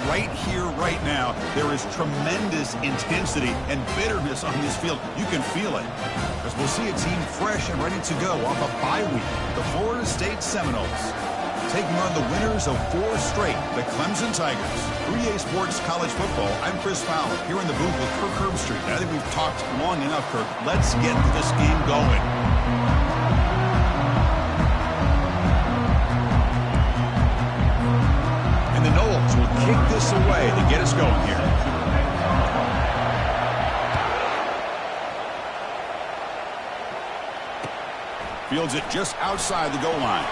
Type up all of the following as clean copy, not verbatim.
right here, right now, there is tremendous intensity and bitterness on this field. You can feel it. Because we'll see a team fresh and ready to go off a bye week. The Florida State Seminoles taking on the winners of 4 straight, the Clemson Tigers. 3A Sports College Football, I'm Chris Fowler, here in the booth with Kirk Herbstreit. I think we've talked long enough, Kirk. Let's get this game going. And the Noles will kick this away to get us going here. Fields it just outside the goal line.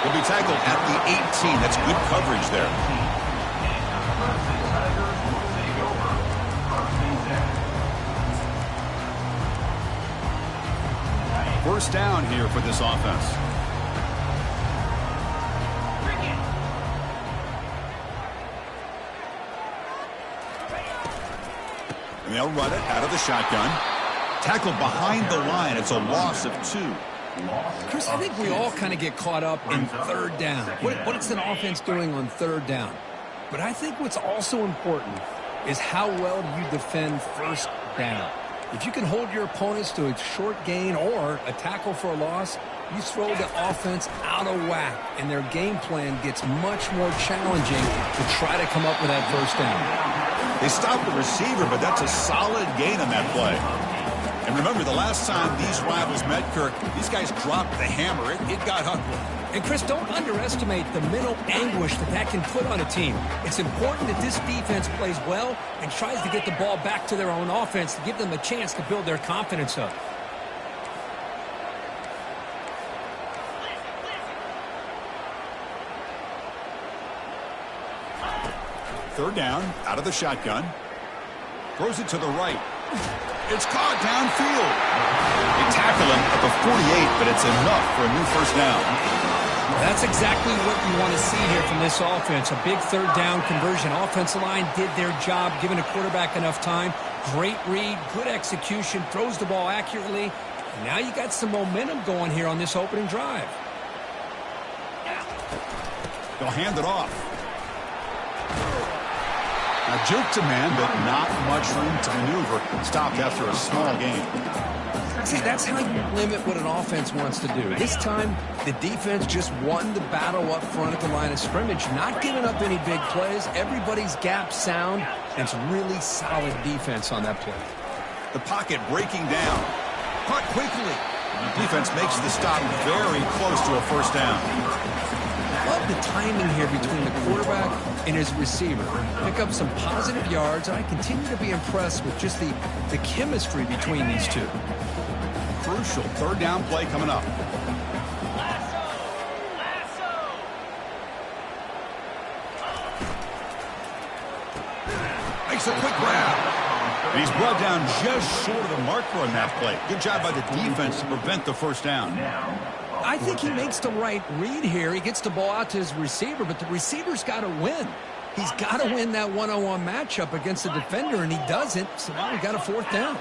Will be tackled at the 18. That's good coverage there. First down here for this offense. And they'll run it out of the shotgun. Tackled behind the line. It's a loss of 2. Chris, I think we all kind of get caught up in third down. What is an offense doing on third down? But I think what's also important is how well do you defend first down. If you can hold your opponents to a short gain or a tackle for a loss, you throw the offense out of whack, and their game plan gets much more challenging to try to come up with that first down. They stopped the receiver, but that's a solid gain on that play. And remember, the last time these rivals met, Kirk, these guys dropped the hammer. It got ugly. And, Chris, don't underestimate the mental anguish that can put on a team. It's important that this defense plays well and tries to get the ball back to their own offense to give them a chance to build their confidence up. Third down, out of the shotgun. Throws it to the right. It's caught downfield. They tackle him at the 48, but it's enough for a new first down. That's exactly what you want to see here from this offense. A big third down conversion. Offensive line did their job, giving a quarterback enough time. Great read, good execution, throws the ball accurately. Now you got some momentum going here on this opening drive. They'll hand it off. Now, juke to man, but not much room to maneuver. Stopped after a small gain. See, that's how you limit what an offense wants to do. This time, the defense just won the battle up front at the line of scrimmage, not giving up any big plays. Everybody's gap sound, and it's really solid defense on that play. The pocket breaking down. Caught quickly. The defense makes the stop very close to a first down. Love the timing here between the quarterback and his receiver. Pick up some positive yards, and I continue to be impressed with just the chemistry between these two. Crucial third down play coming up. Makes a quick grab. And he's brought down just short of the marker on that play. Good job by the defense to prevent the first down. I think he makes the right read here. He gets the ball out to his receiver, but the receiver's got to win. He's got to win that one-on-one matchup against the defender, and he doesn't, so now we got a fourth down.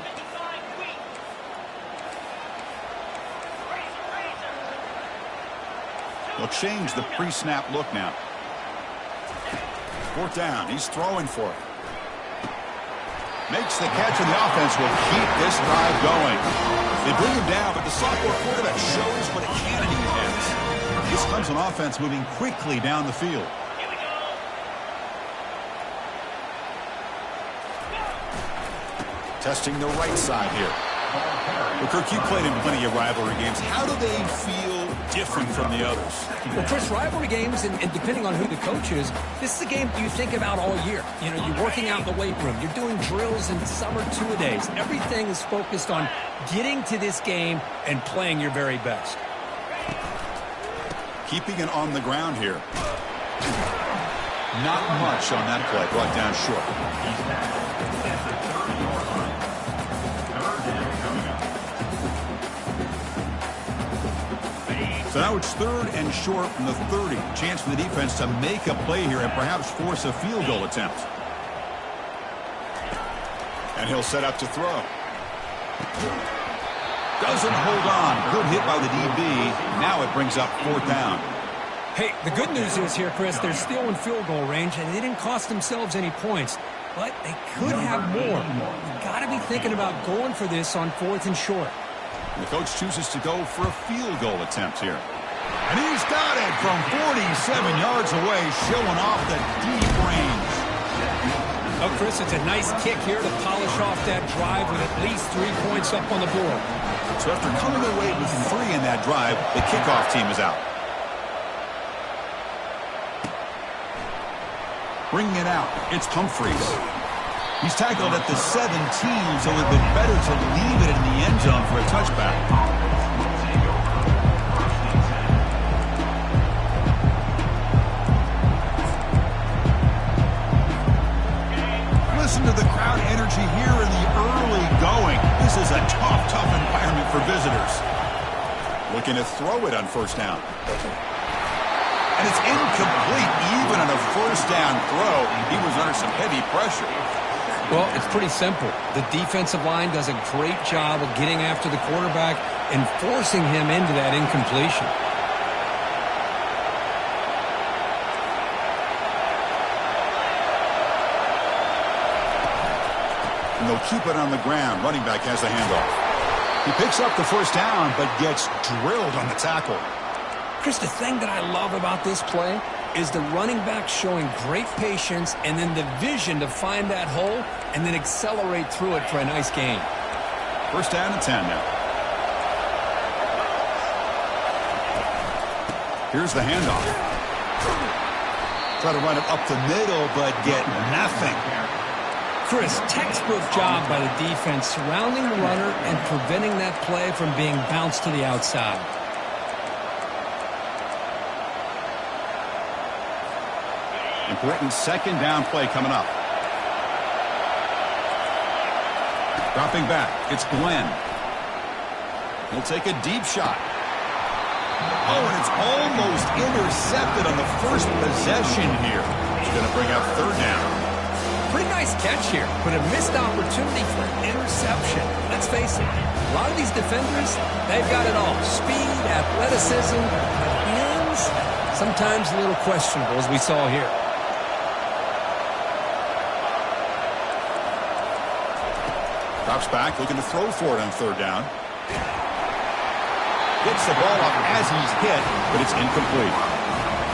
They'll change the pre-snap look now. Fourth down. He's throwing for it. Makes the catch, and the offense will keep this drive going. They bring him down, but the sophomore quarterback shows what a cannon he has. This Clemson offense moving quickly down the field. Testing the right side here. Well, Kirk, you played in plenty of rivalry games. How do they feel different from the others? Well, Chris, rivalry games, and depending on who the coach is, this is a game you think about all year. You know, you're working out in the weight room. You're doing drills in summer two-a-days. Everything is focused on getting to this game and playing your very best. Keeping it on the ground here. Not much on that play. Brought down short. So now it's third and short from the 30. Chance for the defense to make a play here and perhaps force a field goal attempt. And he'll set up to throw. Doesn't hold on. Good hit by the DB. Now it brings up fourth down. Hey, the good news is here, Chris, they're still in field goal range, and they didn't cost themselves any points. But they could have more. You've got to be thinking about going for this on 4th and short. The coach chooses to go for a field goal attempt here. And he's got it from 47 yards away, showing off the deep range. Oh, Chris, it's a nice kick here to polish off that drive with at least 3 points up on the board. So after coming away with 3 in that drive, the kickoff team is out. Bringing it out, it's Humphreys. He's tackled at the 17, so it would have been better to leave it in the end zone for a touchback. Listen to the crowd energy here in the early going. This is a tough environment for visitors. Looking to throw it on 1st down. And it's incomplete. Even on a 1st down throw, he was under some heavy pressure. Well, it's pretty simple. The defensive line does a great job of getting after the quarterback and forcing him into that incompletion. And they'll keep it on the ground. Running back has the handoff. He picks up the 1st down, but gets drilled on the tackle. Chris, the thing that I love about this play is the running back showing great patience and then the vision to find that hole and then accelerate through it for a nice gain. 1st down and 10 now. Here's the handoff. Try to run it up the middle, but get nothing. Chris, textbook job by the defense surrounding the runner and preventing that play from being bounced to the outside. Important 2nd down play coming up. Dropping back, it's Glenn. He'll take a deep shot. Oh, and it's almost intercepted on the 1st possession here. It's going to bring up 3rd down. Pretty nice catch here, but a missed opportunity for an interception. Let's face it, a lot of these defenders, they've got it all. Speed, athleticism, but hands, sometimes a little questionable, as we saw here. Drops back, looking to throw for it on 3rd down. Gets the ball up as he's hit, but it's incomplete.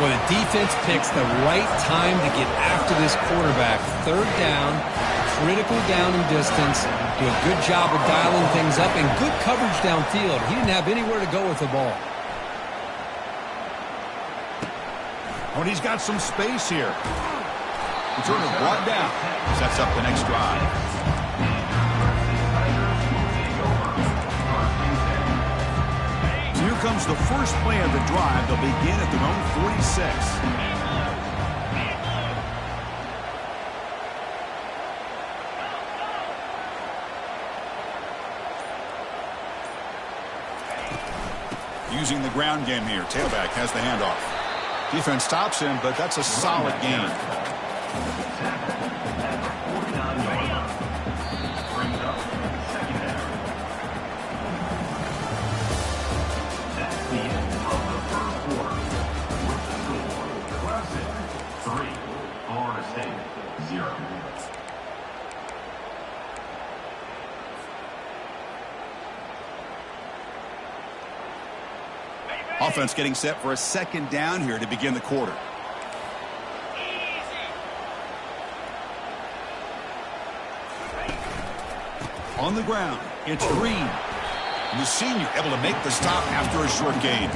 Well, the defense picks the right time to get after this quarterback. 3rd down, critical down and distance. Do a good job of dialing things up and good coverage downfield. He didn't have anywhere to go with the ball. Oh, and he's got some space here. Returner brought down. Sets up the next drive. Here comes the 1st play of the drive. They'll begin at their own 46. Using the ground game here. Tailback has the handoff. Defense stops him, but that's a solid gain. Offense getting set for a 2nd down here to begin the quarter. On the ground, it's Green. And the senior able to make the stop after a short gain.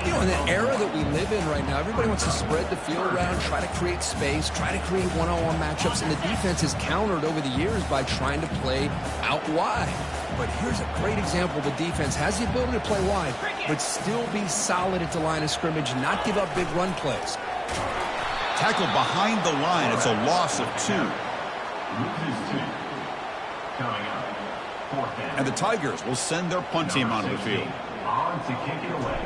You know, in the era that we live in right now, everybody wants to spread the field around, try to create space, try to create one-on-one matchups, and the defense has countered over the years by trying to play out wide. But here's a great example. The defense has the ability to play wide, but still be solid at the line of scrimmage, not give up big run plays. Tackled behind the line. It's a loss of 2. And the Tigers will send their punt team onto the field. On to kick it away.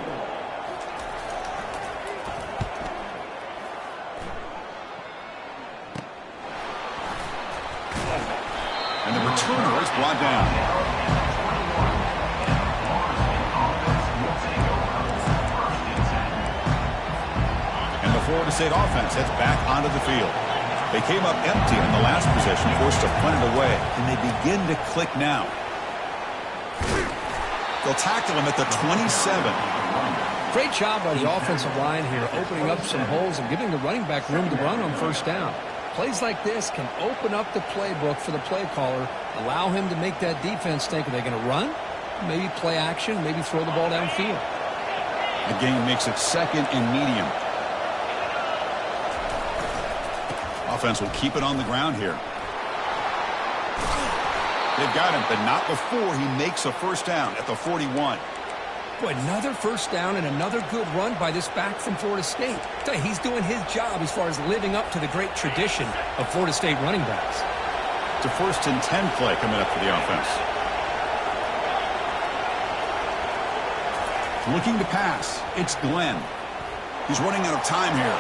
And the returner is brought down. Florida State offense heads back onto the field. They came up empty in the last possession, forced to punt it away, and they begin to click now. They'll tackle him at the 27. Great job by the offensive line here, opening up some holes and giving the running back room to run on first down. Plays like this can open up the playbook for the play caller, allow him to make that defense think, are they going to run? Maybe play action, maybe throw the ball downfield. The game makes it second and medium. Offense will keep it on the ground here. They've got him, but not before he makes a first down at the 41. Boy, another first down and another good run by this back from Florida State. I tell you, he's doing his job as far as living up to the great tradition of Florida State running backs. It's a first and 10 play coming up for the offense. Looking to pass. It's Glenn. He's running out of time here.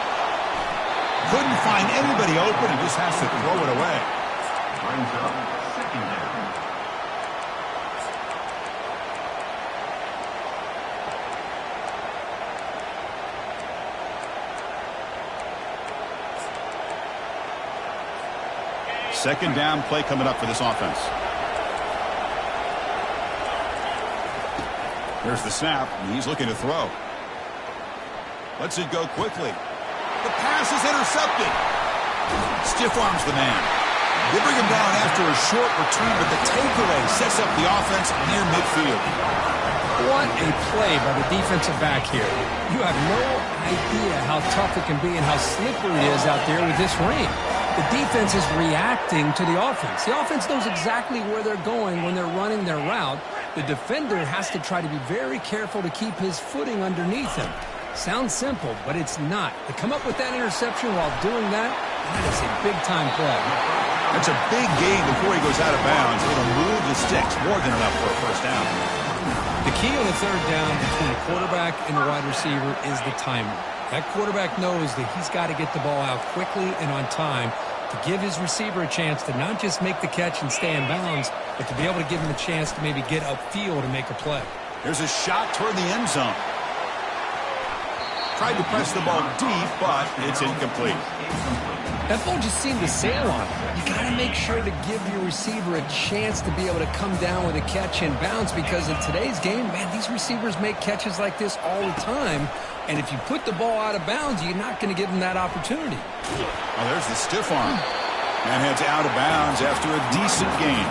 Couldn't find anybody open and just has to throw it away. Brings up second down. Second down play coming up for this offense. There's the snap, and he's looking to throw. Lets it go quickly. The pass is intercepted. Stiff arms the man. They bring him down after a short return, but the takeaway sets up the offense near midfield. What a play by the defensive back here. You have no idea how tough it can be and how slippery it is out there with this rain. The defense is reacting to the offense. The offense knows exactly where they're going when they're running their route. The defender has to try to be very careful to keep his footing underneath him. Sounds simple, but it's not. To come up with that interception while doing that, that is a big-time play. That's a big gain before he goes out of bounds. It'll move the sticks more than enough for a first down. The key on the third down between the quarterback and the wide receiver is the timer. That quarterback knows that he's got to get the ball out quickly and on time to give his receiver a chance to not just make the catch and stay in bounds, but to be able to give him a chance to maybe get upfield and make a play. There's a shot toward the end zone. Tried to press the ball deep, but it's incomplete. That ball just seemed to sail on him. You got to make sure to give your receiver a chance to be able to come down with a catch and bounce, because in today's game, man, these receivers make catches like this all the time. And if you put the ball out of bounds, you're not going to give them that opportunity. Oh, there's the stiff arm. And heads out of bounds after a decent gain.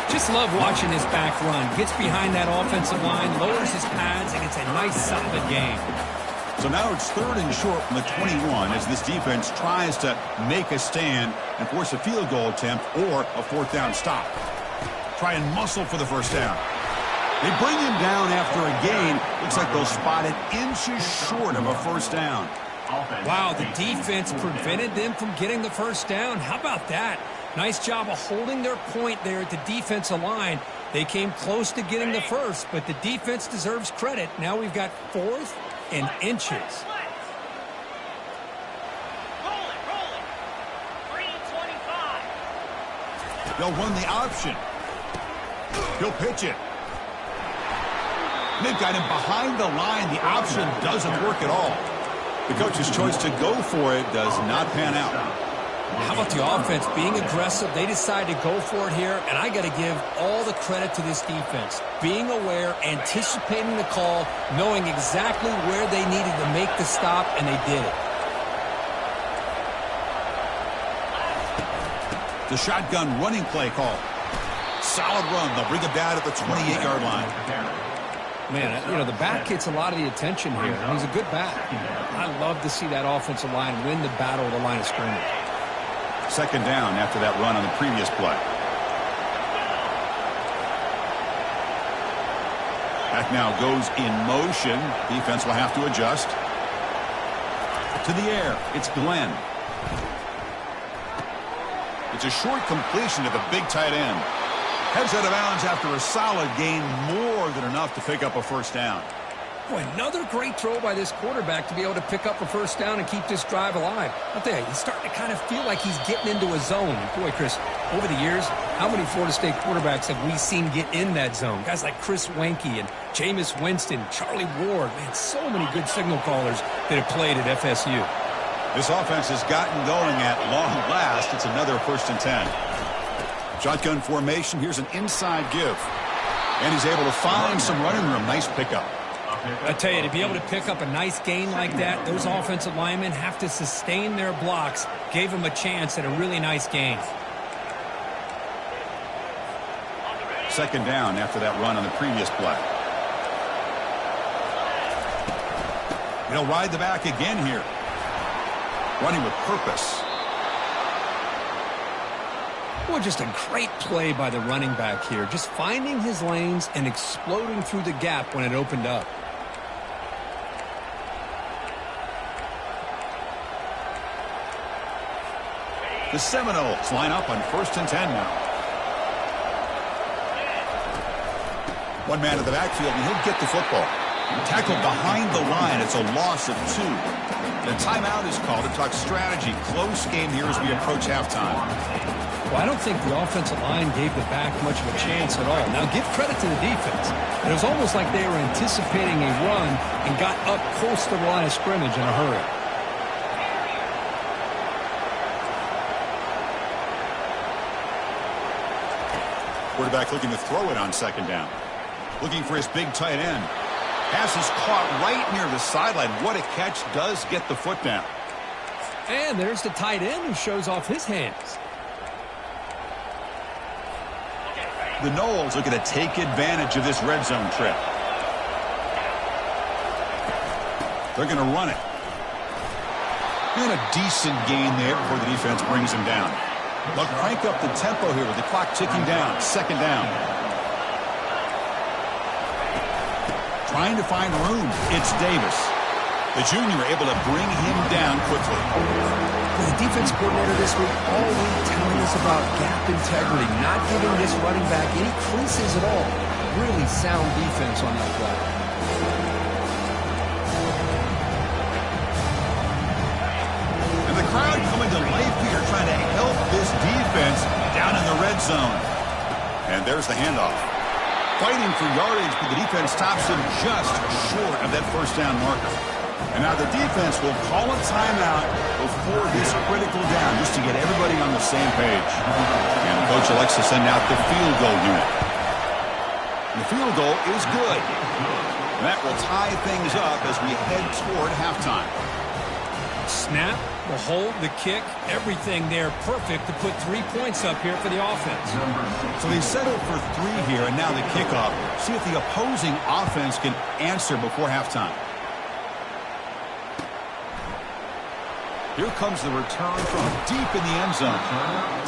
Just love watching this back run. Gets behind that offensive line, lowers his pads, and it's a nice, solid gain. So now it's third and short from the 21 as this defense tries to make a stand and force a field goal attempt or a fourth down stop. Try and muscle for the first down. They bring him down after a gain. Looks like they'll spot it inches short of a first down. Wow, the defense prevented them from getting the first down. How about that? Nice job of holding their point there at the defensive line. They came close to getting the first, but the defense deserves credit. Now we've got fourth and inches. They'll run the option. He'll pitch it. They've got him behind the line. The option doesn't work at all. The coach's choice to go for it does not pan out. How about the offense being aggressive? They decide to go for it here, and I got to give all the credit to this defense. Being aware, anticipating the call, knowing exactly where they needed to make the stop, and they did it. The shotgun running play call. Solid run. They'll bring it down at the 28-yard line. Man, you know, the back gets a lot of the attention here. He's a good back. I love to see that offensive line win the battle of the line of scrimmage. Second down after that run on the previous play. Back now goes in motion. Defense will have to adjust. To the air. It's Glenn. It's a short completion to the big tight end. Heads out of bounds after a solid gain, more than enough to pick up a first down. Boy, another great throw by this quarterback to be able to pick up a first down and keep this drive alive. I'll tell you, he's starting to kind of feel like he's getting into a zone. Boy, Chris, over the years, how many Florida State quarterbacks have we seen get in that zone? Guys like Chris Wenke and Jameis Winston, Charlie Ward. Man, so many good signal callers that have played at FSU. This offense has gotten going at long last. It's another 1st and 10. Shotgun formation. Here's an inside give. And he's able to find some running room. Nice pickup. I tell you, to be able to pick up a nice gain like that, those offensive linemen have to sustain their blocks. Gave them a chance at a really nice gain. 2nd down after that run on the previous play. He'll ride the back again here. Running with purpose. Well, just a great play by the running back here. Just finding his lanes and exploding through the gap when it opened up. The Seminoles line up on 1st and 10 now. One man in the backfield, and he'll get the football. Tackled behind the line. It's a loss of 2. The timeout is called to talk strategy. Close game here as we approach halftime. Well, I don't think the offensive line gave the back much of a chance at all. Now, give credit to the defense. It was almost like they were anticipating a run and got up close to the line of scrimmage in a hurry. Quarterback looking to throw it on 2nd down. Looking for his big tight end. Pass is caught right near the sideline. What a catch. Does get the foot down. And there's the tight end who shows off his hands. The Noles looking to take advantage of this red zone trip. They're going to run it. And a decent gain there before the defense brings him down. They'll crank up the tempo here with the clock ticking down. 2nd down. Trying to find room. It's Davis. The junior able to bring him down quickly. The defense coordinator this week all week telling us about gap integrity, not giving this running back any creases at all. Really sound defense on that play. And the crowd coming to life here, trying to help this defense down in the red zone. And there's the handoff. Fighting for yardage, but the defense stops him just short of that 1st down marker. And now the defense will call a timeout before this critical down, just to get everybody on the same page. And the coach elects to send out the field goal unit. And the field goal is good. And that will tie things up as we head toward halftime. Snap, the hold, the kick, everything there perfect to put 3 points up here for the offense. So they settled for 3 here, and now the kickoff. See if the opposing offense can answer before halftime. Here comes the return from deep in the end zone.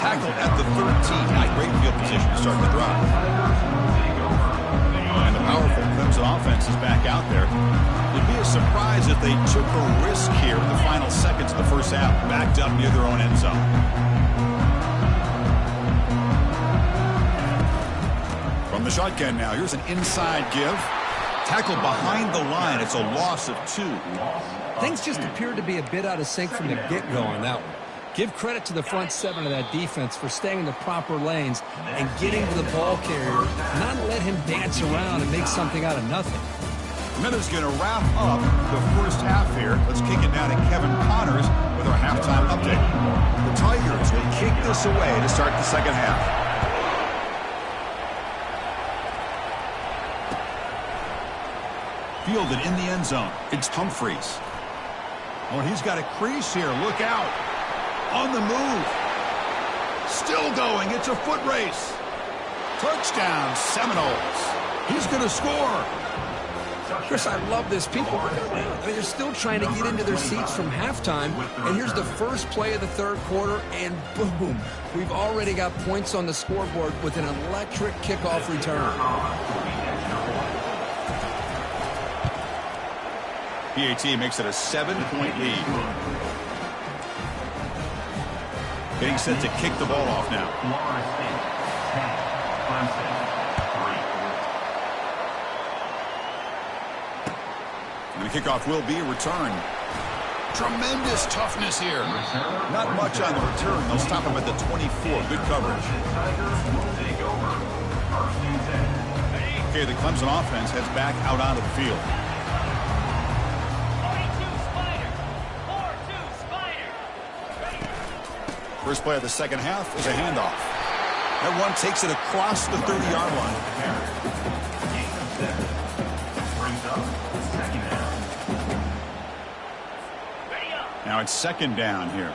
Tackled at the 13. Not great field position to start the drive. And the powerful Clemson offense is back out there. It'd be a surprise if they took a risk here in the final seconds of the 1st half, backed up near their own end zone. From the shotgun now, here's an inside give. Tackled behind the line. It's a loss of 2. Things just appeared to be a bit out of sync from the get-go on that one. Give credit to the front 7 of that defense for staying in the proper lanes and getting to the ball carrier, not let him dance around and make something out of nothing. Miller's going to wrap up the 1st half here. Let's kick it down to Kevin Connors with our halftime update. The Tigers will kick this away to start the 2nd half. Fielded in the end zone. It's Humphreys. Oh, he's got a crease here. Look out. On the move. Still going. It's a foot race. Touchdown, Seminoles. He's going to score. Chris, I love this. People, they're still trying to get into their seats from halftime. And here's the first play of the 3rd quarter, and boom, we've already got points on the scoreboard with an electric kickoff return. PAT makes it a 7-point lead. Getting set to kick the ball off now. The kickoff will be a return. Tremendous toughness here. Not much on the return. They'll stop him at the 24. Good coverage. Okay, the Clemson offense heads back out onto the field. First play of the second half is a handoff. That one takes it across the 30-yard line. Now it's second down here.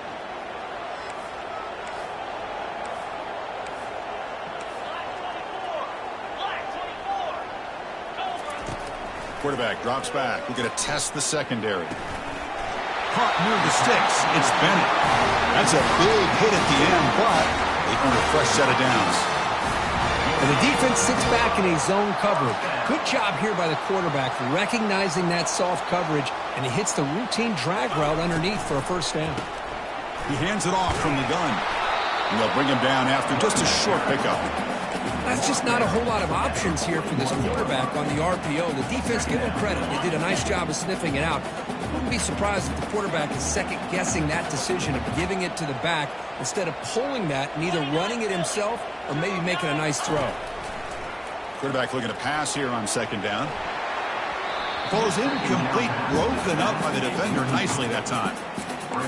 Quarterback drops back. We're going to test the secondary. Caught near the sticks. It's Bennett. That's a big hit at the end, but they earn a fresh set of downs. And the defense sits back in a zone coverage. Good job here by the quarterback recognizing that soft coverage, and he hits the routine drag route underneath for a first down. He hands it off from the gun. And they'll bring him down after just a short pickup. That's just not a whole lot of options here for this quarterback on the RPO. The defense, give them credit. They did a nice job of sniffing it out. I wouldn't be surprised if the quarterback is second-guessing that decision of giving it to the back instead of pulling that and either running it himself or maybe making a nice throw. Quarterback looking to pass here on second down. Throws incomplete, broken up by the defender nicely that time.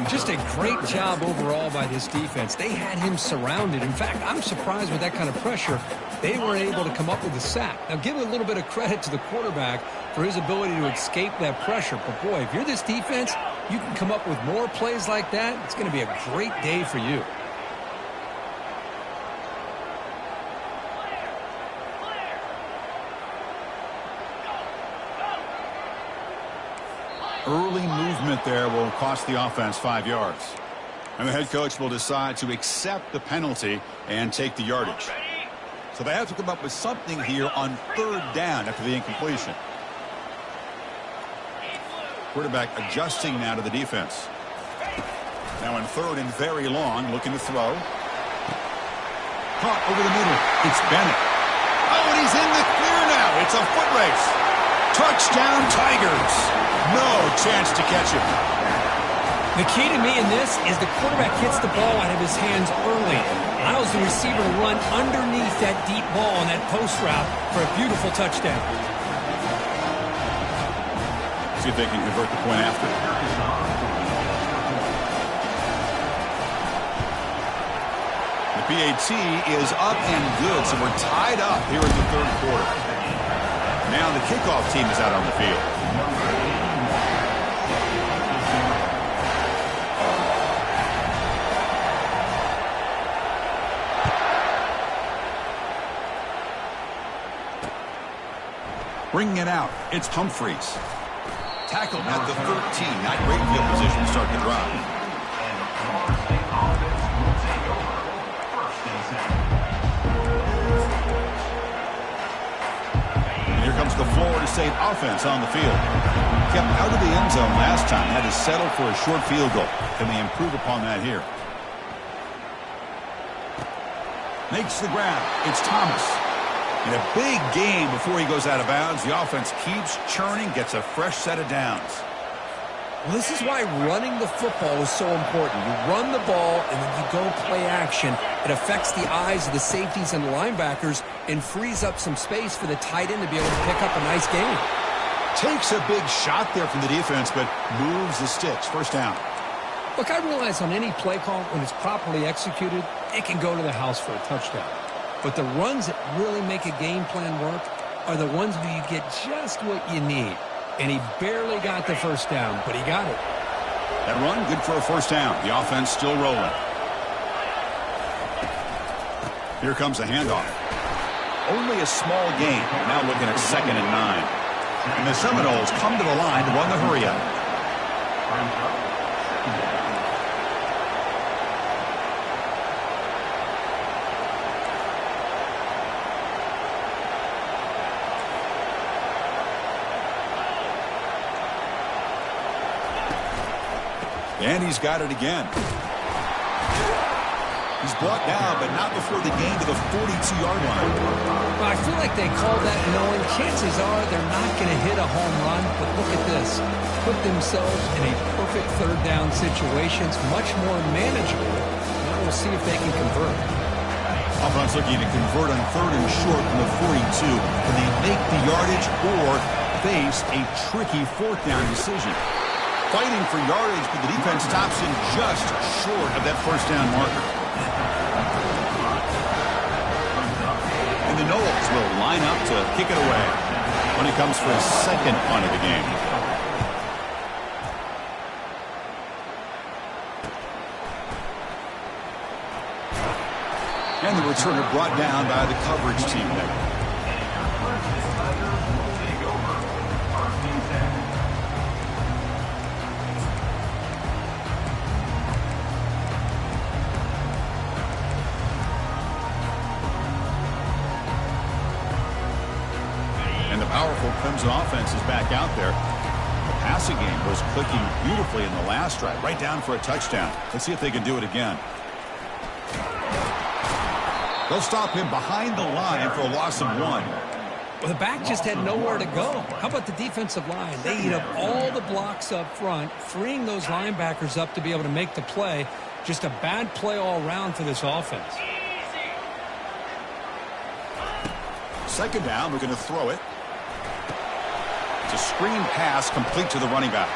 Just a great job overall by this defense. They had him surrounded. In fact, I'm surprised with that kind of pressure, they were able to come up with a sack. Now, give a little bit of credit to the quarterback for his ability to escape that pressure. But, boy, if you're this defense, you can come up with more plays like that. It's going to be a great day for you. Early movement there will cost the offense 5 yards. And the head coach will decide to accept the penalty and take the yardage. So they have to come up with something here on third down after the incompletion. Quarterback adjusting now to the defense. Now in third and very long, looking to throw. Caught over the middle. It's Bennett. Oh, and he's in the clear now. It's a foot race. Touchdown, Tigers. No chance to catch him. The key to me in this is the quarterback gets the ball out of his hands early. Allows the receiver to run underneath that deep ball on that post route for a beautiful touchdown. See if they can convert the point after. The PAT is up and good, so we're tied up here in the third quarter. Now the kickoff team is out on the field. Bringing it out, it's Humphreys. Tackled at the 13. Not great field position to start the drive. Here comes the Florida State offense on the field. Kept out of the end zone last time. Had to settle for a short field goal. Can they improve upon that here? Makes the grab. It's Thomas. In a big game before he goes out of bounds, the offense keeps churning, gets a fresh set of downs. Well, this is why running the football is so important. You run the ball, and then you go play action. It affects the eyes of the safeties and the linebackers and frees up some space for the tight end to be able to pick up a nice gain. Takes a big shot there from the defense, but moves the sticks. First down. Look, I realize on any play call, when it's properly executed, it can go to the house for a touchdown. But the runs that really make a game plan work are the ones where you get just what you need. And he barely got the first down, but he got it. That run, good for a first down. The offense still rolling. Here comes the handoff. Only a small gain. Now looking at 2nd and 9. And the Seminoles come to the line to run the hurry-up. And he's got it again. He's brought down, but not before the gain to the 42-yard line. Well, I feel like they call that knowing chances are they're not going to hit a home run. But look at this. Put themselves in a perfect third down situation. It's much more manageable. Now we'll see if they can convert. Offense looking to convert on 3rd and short from the 42. Can they make the yardage or face a tricky 4th down decision? Fighting for yardage, but the defense stops in just short of that 1st down marker. And the Knowles will line up to kick it away when it comes for his 2nd punt of the game. And the returner brought down by the coverage team there. And the powerful Crimson offense is back out there. The passing game was clicking beautifully in the last drive, right down for a touchdown. Let's see if they can do it again. They'll stop him behind the line for a loss of 1. Well, the back just had nowhere to go. How about the defensive line? They eat up all the blocks up front, freeing those linebackers up to be able to make the play. Just a bad play all around for this offense. 2nd down, we're going to throw it. It's a screen pass complete to the running back.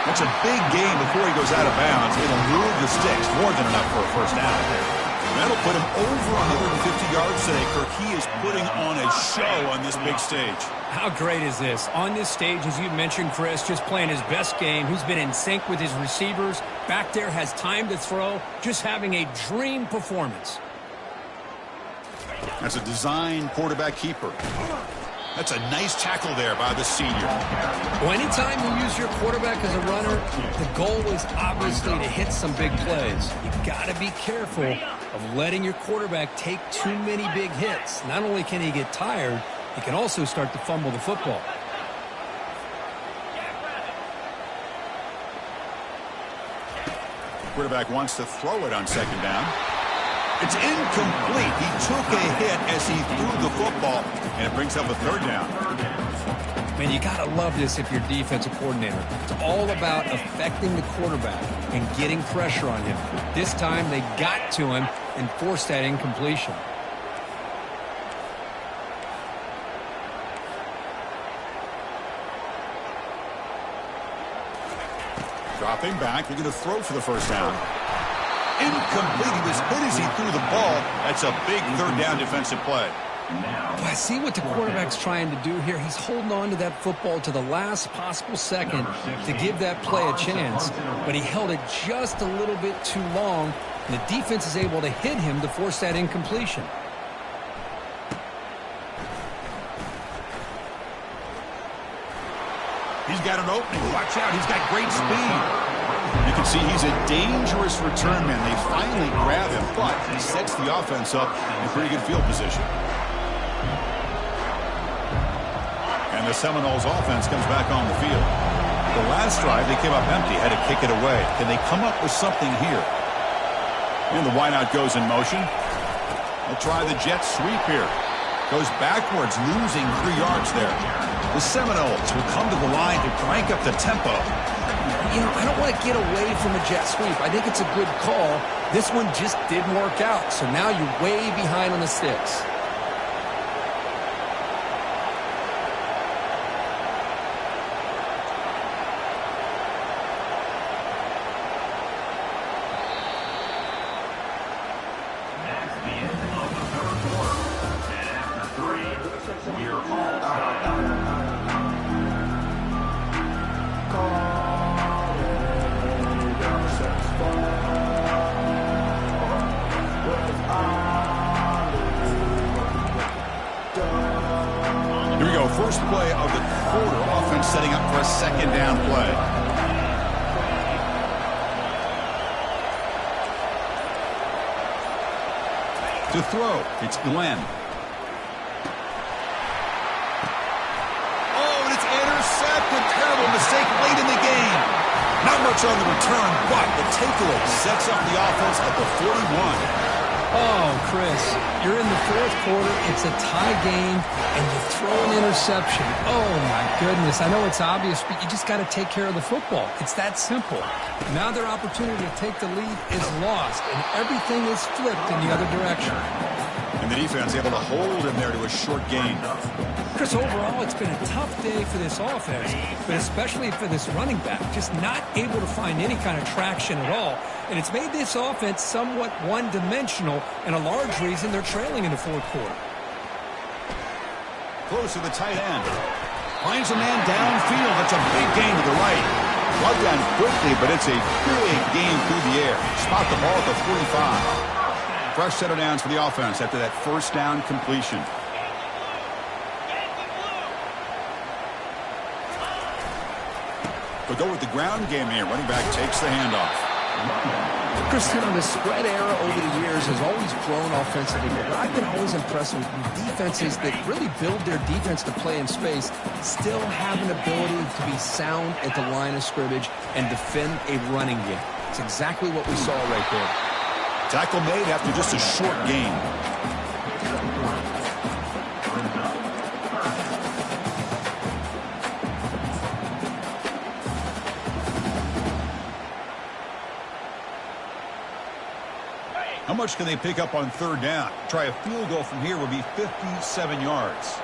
That's a big gain before he goes out of bounds. It'll move the sticks, more than enough for a 1st down. That'll put him over 150 yards today, Kirk. He is putting on a show on this big stage. How great is this? On this stage, as you mentioned, Chris, just playing his best game. He's been in sync with his receivers. Back there, has time to throw. Just having a dream performance. That's a design quarterback keeper. That's a nice tackle there by the senior. Well, anytime you use your quarterback as a runner, the goal is obviously to hit some big plays. You've got to be careful of letting your quarterback take too many big hits. Not only can he get tired, he can also start to fumble the football. Quarterback wants to throw it on 2nd down. It's incomplete. He took a hit as he threw the football, and it brings up a 3rd down. Man, you got to love this if you're defensive coordinator. It's all about affecting the quarterback and getting pressure on him. This time, they got to him and forced that incompletion. Dropping back, they're going to throw for the 1st down. Incomplete. He was hit as he threw the ball. That's a big 3rd down defensive play. Well, I see what the quarterback's trying to do here. He's holding on to that football to the last possible second to give that play a chance, but he held it just a little bit too long, and the defense is able to hit him to force that incompletion. He's got an opening. Watch out. He's got great speed. You can see he's a dangerous return man. They finally grab him, but he sets the offense up in pretty good field position. And the Seminoles offense comes back on the field. The last drive, they came up empty, had to kick it away. Can they come up with something here? And the wideout goes in motion. They'll try the jet sweep here. Goes backwards, losing 3 yards there. The Seminoles will come to the line to crank up the tempo. You know, I don't want to get away from a jet sweep. I think it's a good call. This one just didn't work out, so now you're way behind on the sticks. First play of the quarter. Offense setting up for a 2nd down play. To throw, it's Glenn. Oh, and it's intercepted. Terrible mistake late in the game. Not much on the return, but the takeaway sets up the offense at the 41. Oh, Chris, you're in the fourth quarter. It's a tie game, and you throw an interception. Oh, my goodness. I know it's obvious, but you just got to take care of the football. It's that simple. Now their opportunity to take the lead is lost, and everything is flipped in the other direction. And the defense able to hold him there to a short gain. Chris, overall, it's been a tough day for this offense, but especially for this running back, just not able to find any kind of traction at all. And it's made this offense somewhat one-dimensional, and a large reason they're trailing in the fourth quarter. Close to the tight end. Finds a man downfield. That's a big gain to the right. Brought down quickly, but it's a big gain through the air. Spot the ball at the 45. Fresh set of downs for the offense after that first down completion. We'll go with the ground game here. Running back takes the handoff. Chris, the spread era over the years has always grown offensively, but I've been always impressed with defenses that really build their defense to play in space, still have an ability to be sound at the line of scrimmage and defend a running game. It's exactly what we saw right there. Tackle made after just a short gain. How much can they pick up on third down? Try a field goal from here would be 57 yards.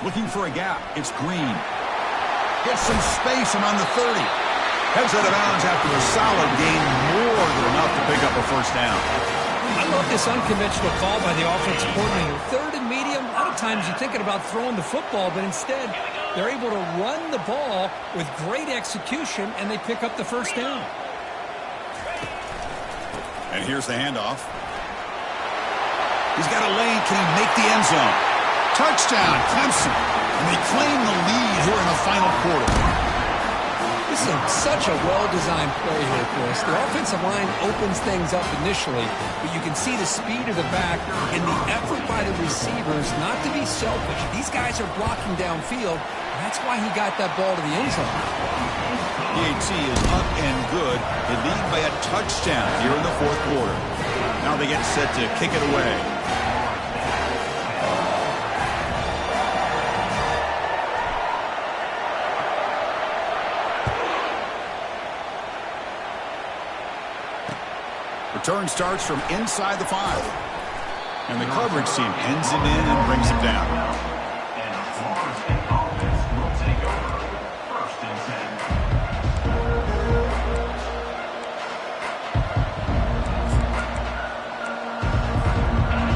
Looking for a gap. It's Green. Gets some space around the 30. Heads out of bounds after a solid gain, more than enough to pick up a first down. I love this unconventional call by the offensive coordinator. Third and medium, a lot of times you're thinking about throwing the football, but instead they're able to run the ball with great execution, and they pick up the first down. And here's the handoff. He's got a lane. Can he make the end zone? Touchdown, Clemson. And they claim the lead here in the final quarter. This is such a well-designed play here, Chris. The offensive line opens things up initially, but you can see the speed of the back and the effort by the receivers not to be selfish. These guys are blocking downfield. That's why he got that ball to the end zone. PAT is up and good. They lead by a touchdown here in the fourth quarter. Now they get set to kick it away. Return starts from inside the 5. And the coverage team pins him in and brings him down. And the Florida State offense will take over. First and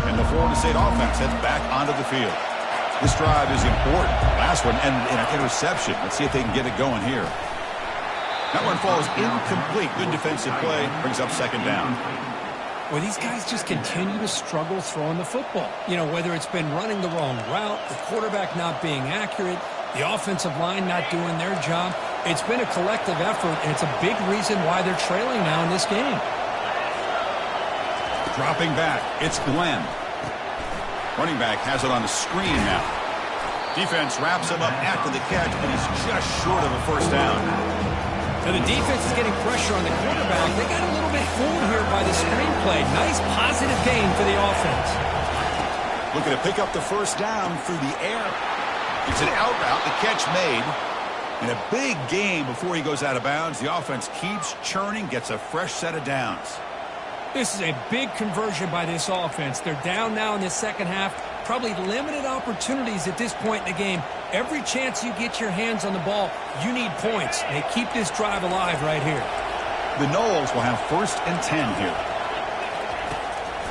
10. And the Florida State offense heads back onto the field. This drive is important. Last one and an interception. Let's see if they can get it going here. That one falls incomplete. Good defensive play. Brings up second down. Well, these guys just continue to struggle throwing the football. You know, whether it's been running the wrong route, the quarterback not being accurate, the offensive line not doing their job. It's been a collective effort, and it's a big reason why they're trailing now in this game. Dropping back. It's Glenn. Running back has it on the screen now. Defense wraps him up after the catch, but he's just short of a first down. Now the defense is getting pressure on the quarterback. They got a little bit fooled here by the screenplay. Nice positive gain for the offense. Looking to pick up the first down through the air. It's an out route, the catch made. And a big gain before he goes out of bounds. The offense keeps churning, gets a fresh set of downs. This is a big conversion by this offense. They're down now in the second half. Probably limited opportunities at this point in the game. Every chance you get your hands on the ball, you need points. They keep this drive alive right here. The Noles will have first and 10 here.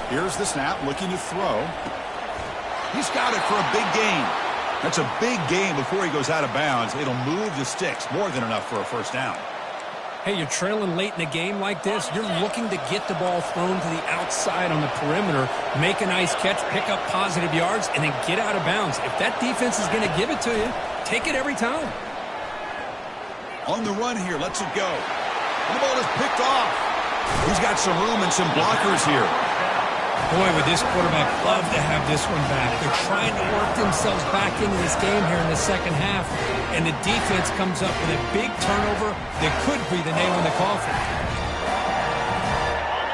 Here's the snap, looking to throw. He's got it for a big gain. That's a big gain before he goes out of bounds. It'll move the sticks, more than enough for a first down. Hey, you're trailing late in a game like this. You're looking to get the ball thrown to the outside on the perimeter, make a nice catch, pick up positive yards, and then get out of bounds. If that defense is going to give it to you, take it every time. On the run here, lets it go. And the ball is picked off. He's got some room and some blockers here. Boy, would this quarterback love to have this one back. They're trying to work themselves back into this game here in the second half, and the defense comes up with a big turnover that could be the nail in the coffin.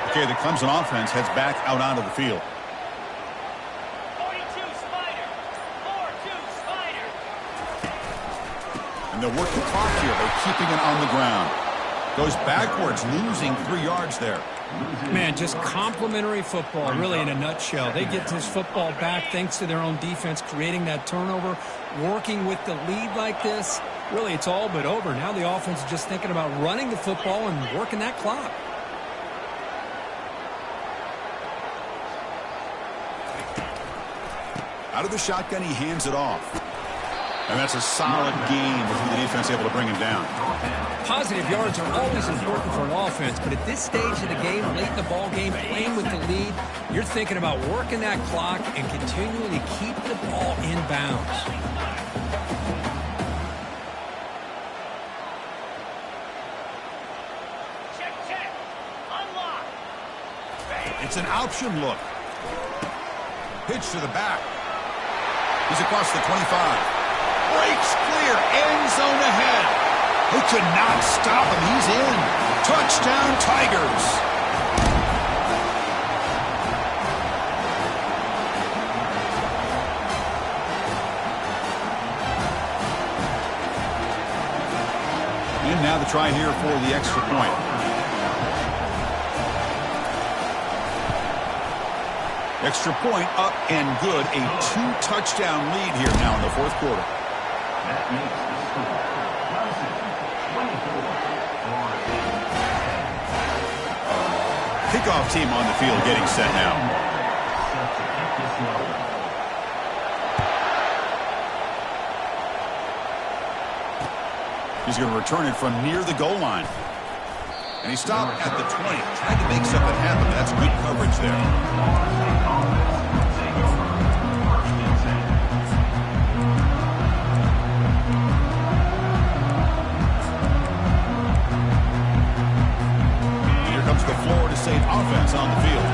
Okay, the Clemson offense heads back out onto the field. 42 Spider. 4-2 Spider. And they'll work the clock here. They're keeping it on the ground. Goes backwards, losing 3 yards there. Man, just complimentary football, really, in a nutshell. They get this football back thanks to their own defense, creating that turnover, working with the lead like this. Really, it's all but over. Now the offense is just thinking about running the football and working that clock. Out of the shotgun, he hands it off. And that's a solid gain before the defense able to bring him down. Positive yards are always important for an offense, but at this stage of the game, late in the ball game, playing with the lead, you're thinking about working that clock and continuing to keep the ball in bounds. Check. Unlock. It's an option look. Pitch to the back. He's across the 25. Breaks clear. End zone ahead. They could not stop him. He's in. Touchdown, Tigers. And now the try here for the extra point. Extra point up and good. A 2-touchdown lead here now in the fourth quarter. That makes the score. Clemson 24-14. Kickoff team on the field getting set now. Set to kick this one. He's going to return it from near the goal line. And he stopped at the 20. Tried to make something happen. That's good coverage there. The Florida State offense on the field.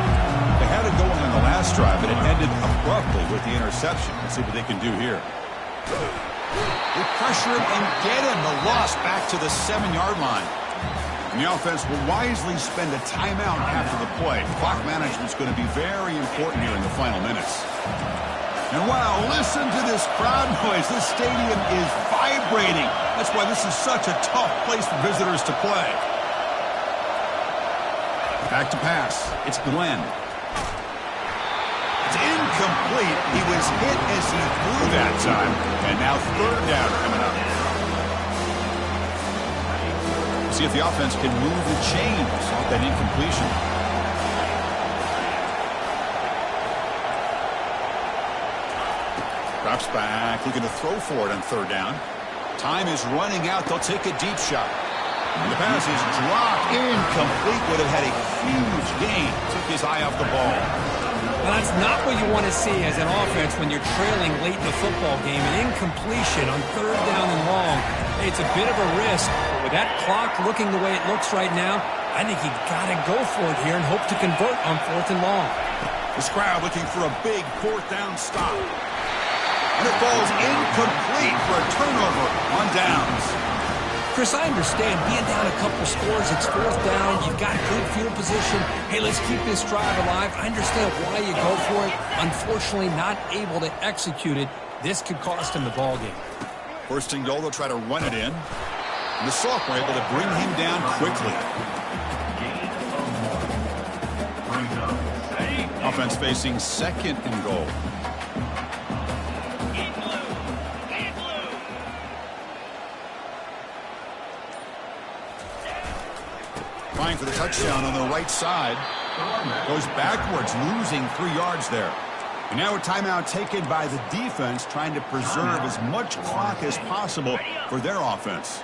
They had it going on the last drive, but it ended abruptly with the interception. Let's see what they can do here. They pressure him and get him. The loss back to the 7-yard line. And the offense will wisely spend a timeout after the play. Clock management is going to be very important here in the final minutes. And wow, listen to this crowd noise. This stadium is vibrating. That's why this is such a tough place for visitors to play. Back to pass. It's Glenn. It's incomplete. He was hit as he threw that time. And now third down coming up. See if the offense can move the chains off that incompletion. Drops back. Looking to throw for it on third down. Time is running out. They'll take a deep shot. And the pass is dropped. Incomplete. Would have had a huge gain. Took his eye off the ball. Well, that's not what you want to see as an offense when you're trailing late in the football game. An incompletion on third down and long. It's a bit of a risk. But with that clock looking the way it looks right now, I think you got to go for it here and hope to convert on fourth and long. This crowd looking for a big fourth down stop. And it falls incomplete for a turnover on downs. Chris, I understand being down a couple scores, it's fourth down, you've got good field position. Hey, let's keep this drive alive. I understand why you go for it. Unfortunately, not able to execute it. This could cost him the ball game. First and goal, they'll try to run it in. And the sophomore able to bring him down quickly. Offense facing second and goal. Trying for the touchdown on the right side. Goes backwards, losing 3 yards there. And now a timeout taken by the defense, trying to preserve as much clock as possible for their offense.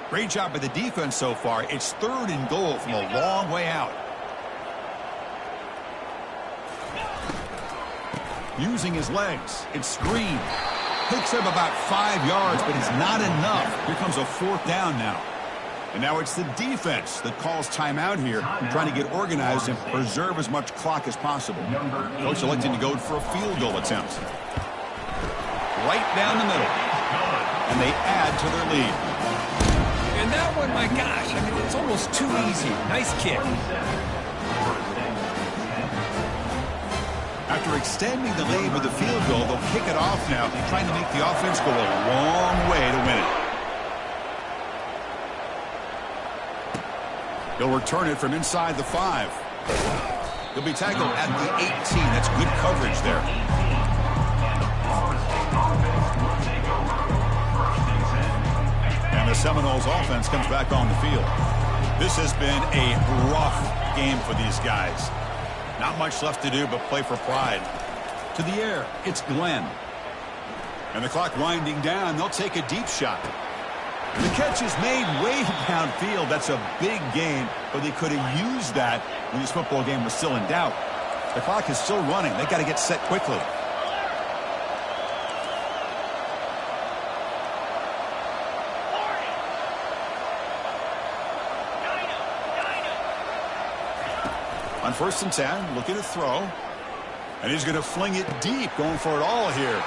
Great job by the defense so far. It's third and goal from a long way out. Using his legs. It's screen. Picks up about 5 yards, but it's not enough. Here comes a fourth down now. And now it's the defense that calls timeout here, trying to get organized and preserve as much clock as possible. Coach electing to go for a field goal attempt. Right down the middle. And they add to their lead. And that one, my gosh, I mean, it's almost too easy. Nice kick. After extending the lead with a field goal, they'll kick it off now, trying to make the offense go a long way to win it. He'll return it from inside the 5. He'll be tackled at the 18. That's good coverage there. And the Seminoles offense comes back on the field. This has been a rough game for these guys. Not much left to do but play for pride. To the air, it's Glenn. And the clock winding down, they'll take a deep shot. The catch is made way downfield. That's a big gain, but they could have used that when this football game was still in doubt. The clock is still running. They got to get set quickly. On 1st and 10, looking to throw. And he's going to fling it deep, going for it all here.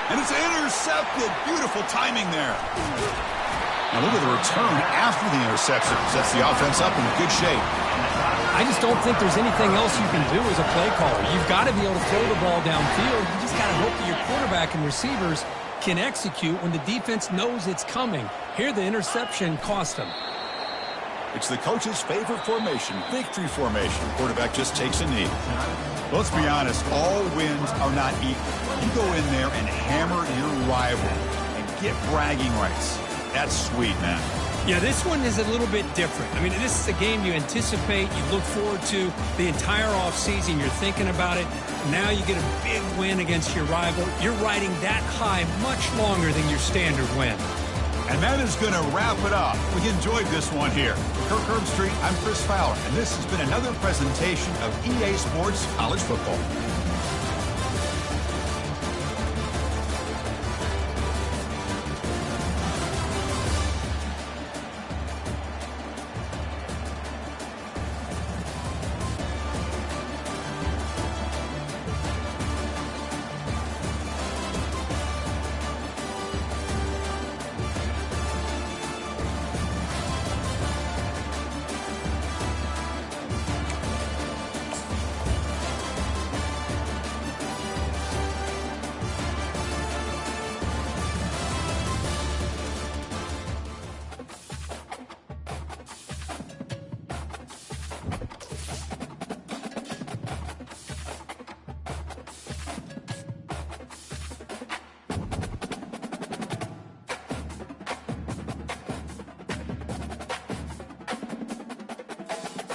And it's intercepted. Beautiful timing there. Now look at the return after the interception. Sets the offense up in good shape. I just don't think there's anything else you can do as a play caller. You've got to be able to throw the ball downfield. You just got to hope that your quarterback and receivers can execute when the defense knows it's coming. Here, the interception cost them. It's the coach's favorite formation, victory formation. Quarterback just takes a knee. Let's be honest, all wins are not equal. You go in there and hammer your rival and get bragging rights. That's sweet, man. Yeah, this one is a little bit different. I mean, this is a game you anticipate, you look forward to the entire offseason. You're thinking about it. Now you get a big win against your rival. You're riding that high much longer than your standard win. And that is going to wrap it up. We enjoyed this one here. Kirk Herbstreit, I'm Chris Fowler, and this has been another presentation of EA Sports College Football.